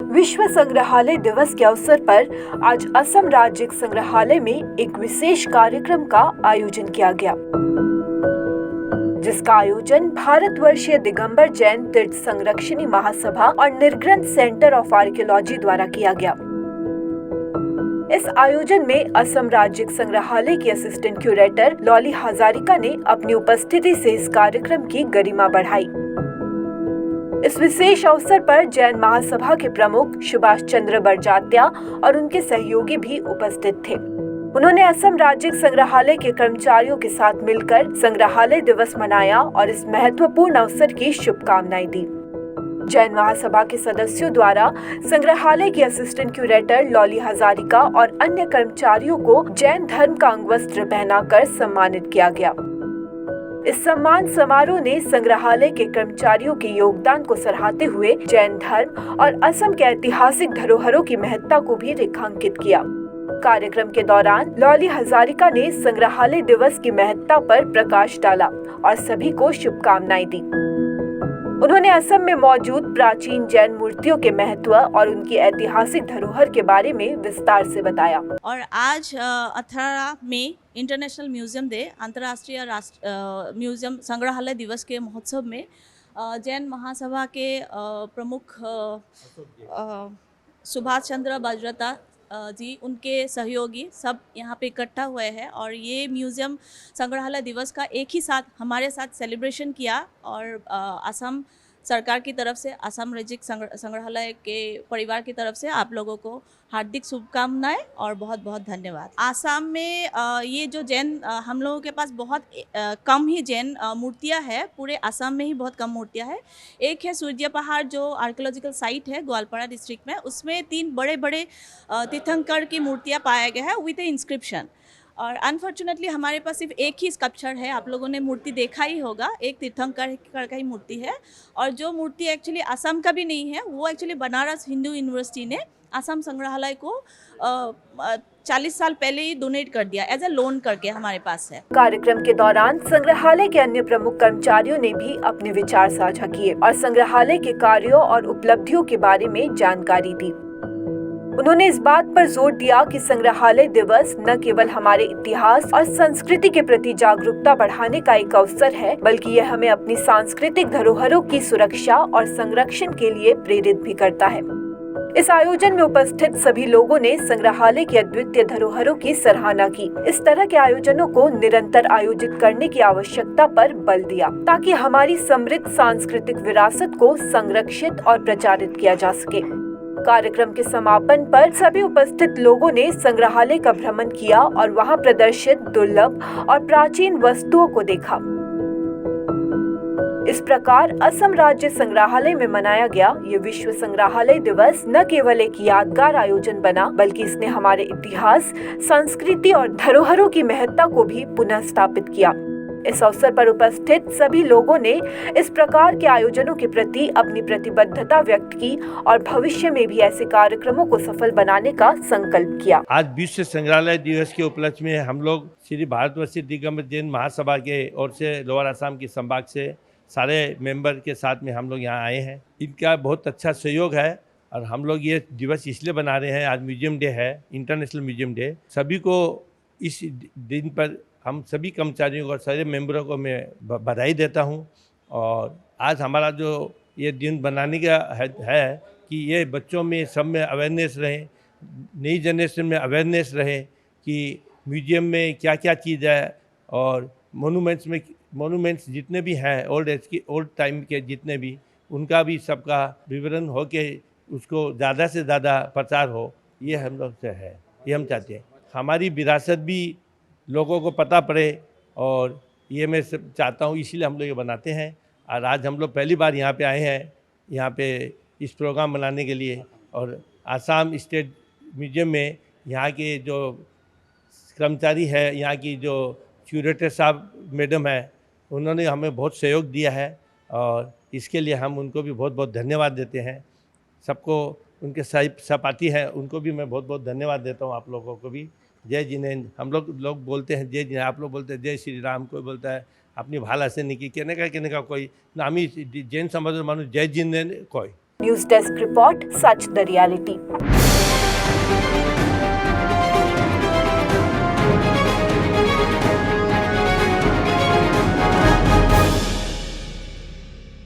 विश्व संग्रहालय दिवस के अवसर पर आज असम राज्य संग्रहालय में एक विशेष कार्यक्रम का आयोजन किया गया, जिसका आयोजन भारतवर्षीय दिगंबर जैन तीर्थ संरक्षणी महासभा और निर्ग्रंथ सेंटर ऑफ आर्कियोलॉजी द्वारा किया गया। इस आयोजन में असम राज्य संग्रहालय की असिस्टेंट क्यूरेटर लॉली हजारिका ने अपनी उपस्थिति से इस कार्यक्रम की गरिमा बढ़ाई। इस विशेष अवसर पर जैन महासभा के प्रमुख सुभाष चंद्र बरजात्या और उनके सहयोगी भी उपस्थित थे। उन्होंने असम राज्य संग्रहालय के कर्मचारियों के साथ मिलकर संग्रहालय दिवस मनाया और इस महत्वपूर्ण अवसर की शुभकामनाएं दी। जैन महासभा के सदस्यों द्वारा संग्रहालय की असिस्टेंट क्यूरेटर लॉली हजारिका और अन्य कर्मचारियों को जैन धर्म का अंगवस्त्र पहनाकर सम्मानित किया गया। इस सम्मान समारोह ने संग्रहालय के कर्मचारियों के योगदान को सराहते हुए जैन धर्म और असम के ऐतिहासिक धरोहरों की महत्ता को भी रेखांकित किया। कार्यक्रम के दौरान लॉली हजारिका ने संग्रहालय दिवस की महत्ता पर प्रकाश डाला और सभी को शुभकामनाएं दी। उन्होंने असम में मौजूद प्राचीन जैन मूर्तियों के महत्व और उनकी ऐतिहासिक धरोहर के बारे में विस्तार से बताया। और आज 18 मई इंटरनेशनल म्यूजियम डे, अंतर्राष्ट्रीय म्यूजियम संग्रहालय दिवस के महोत्सव में जैन महासभा के प्रमुख सुभाष चंद्र बजरता जी, उनके सहयोगी सब यहाँ पे इकट्ठा हुए हैं और ये म्यूज़ियम संग्रहालय दिवस का एक ही साथ हमारे साथ सेलिब्रेशन किया। और असम सरकार की तरफ से, असम राज्य संग्रहालय के परिवार की तरफ से आप लोगों को हार्दिक शुभकामनाएं और बहुत बहुत धन्यवाद। आसाम में ये जो जैन हम लोगों के पास बहुत कम ही जैन मूर्तियां हैं, पूरे असम में ही बहुत कम मूर्तियां हैं। एक है सूर्य पहाड़ जो आर्कियोलॉजिकल साइट है ग्वालपाड़ा डिस्ट्रिक्ट में, उसमें 3 बड़े बड़े तीर्थंकर की मूर्तियां पाया गया है विद ए इंस्क्रिप्शन। और अनफॉर्चुनेटली हमारे पास सिर्फ एक ही स्कल्पचर है, आप लोगों ने मूर्ति देखा ही होगा, एक तीर्थंकर का ही मूर्ति है। और जो मूर्ति एक्चुअली असम का भी नहीं है, वो एक्चुअली बनारस हिंदू यूनिवर्सिटी ने असम संग्रहालय को 40 साल पहले ही डोनेट कर दिया, एज ए लोन करके हमारे पास है। कार्यक्रम के दौरान संग्रहालय के अन्य प्रमुख कर्मचारियों ने भी अपने विचार साझा किए और संग्रहालय के कार्यों और उपलब्धियों के बारे में जानकारी दी। उन्होंने इस बात पर जोर दिया कि संग्रहालय दिवस न केवल हमारे इतिहास और संस्कृति के प्रति जागरूकता बढ़ाने का एक अवसर है, बल्कि यह हमें अपनी सांस्कृतिक धरोहरों की सुरक्षा और संरक्षण के लिए प्रेरित भी करता है। इस आयोजन में उपस्थित सभी लोगों ने संग्रहालय की अद्वितीय धरोहरों की सराहना की। इस तरह के आयोजनों को निरंतर आयोजित करने की आवश्यकता पर बल दिया, ताकि हमारी समृद्ध सांस्कृतिक विरासत को संरक्षित और प्रचारित किया जा सके। कार्यक्रम के समापन पर सभी उपस्थित लोगों ने संग्रहालय का भ्रमण किया और वहां प्रदर्शित दुर्लभ और प्राचीन वस्तुओं को देखा। इस प्रकार असम राज्य संग्रहालय में मनाया गया ये विश्व संग्रहालय दिवस न केवल एक यादगार आयोजन बना, बल्कि इसने हमारे इतिहास, संस्कृति और धरोहरों की महत्ता को भी पुनः स्थापित किया। इस अवसर पर उपस्थित सभी लोगों ने इस प्रकार के आयोजनों के प्रति अपनी प्रतिबद्धता व्यक्त की और भविष्य में भी ऐसे कार्यक्रमों को सफल बनाने का संकल्प किया। आज विश्व संग्रहालय दिवस के उपलक्ष्य में हम लोग श्री भारतवर्षीय दिगंबर जैन महासभा के ओर से लोअर असम के संभाग से सारे मेंबर के साथ में हम लोग यहाँ आए हैं। इनका बहुत अच्छा सहयोग है और हम लोग ये दिवस इसलिए बना रहे हैं, आज म्यूजियम डे है, इंटरनेशनल म्यूजियम डे। सभी को इस दिन पर हम सभी कर्मचारियों को और सारे मेंबरों को मैं बधाई देता हूं। और आज हमारा जो ये दिन बनाने का है कि ये बच्चों में सब में अवेयरनेस रहे, नई जनरेशन में अवेयरनेस रहे कि म्यूजियम में क्या क्या चीज़ है और मोनूमेंट्स जितने भी हैं ओल्ड टाइम के जितने भी, उनका भी सबका विवरण हो के उसको ज़्यादा से ज़्यादा प्रचार हो, ये हम लोग से है, ये हम चाहते हैं। हमारी विरासत भी लोगों को पता पड़े और ये मैं सब चाहता हूँ, इसीलिए हम लोग ये बनाते हैं। और आज हम लोग पहली बार यहाँ पे आए हैं, यहाँ पे इस प्रोग्राम बनाने के लिए। और आसाम स्टेट म्यूजियम में यहाँ के जो कर्मचारी है, यहाँ की जो क्यूरेटर साहब मैडम है, उन्होंने हमें बहुत सहयोग दिया है और इसके लिए हम उनको भी बहुत बहुत धन्यवाद देते हैं। सबको उनके सहपाठी हैं, उनको भी मैं बहुत बहुत धन्यवाद देता हूँ। आप लोगों को भी जय जिनेन्द्र। हम लोग बोलते हैं जय जिनेन्द्र, आप लोग बोलते हैं जय श्री राम, कोई बोलता है अपनी भाल आसे नहीं की कहने का कोई ना, हमी जैन समाज मानुष जय जिनेन्द्र कय news desk report, such the reality.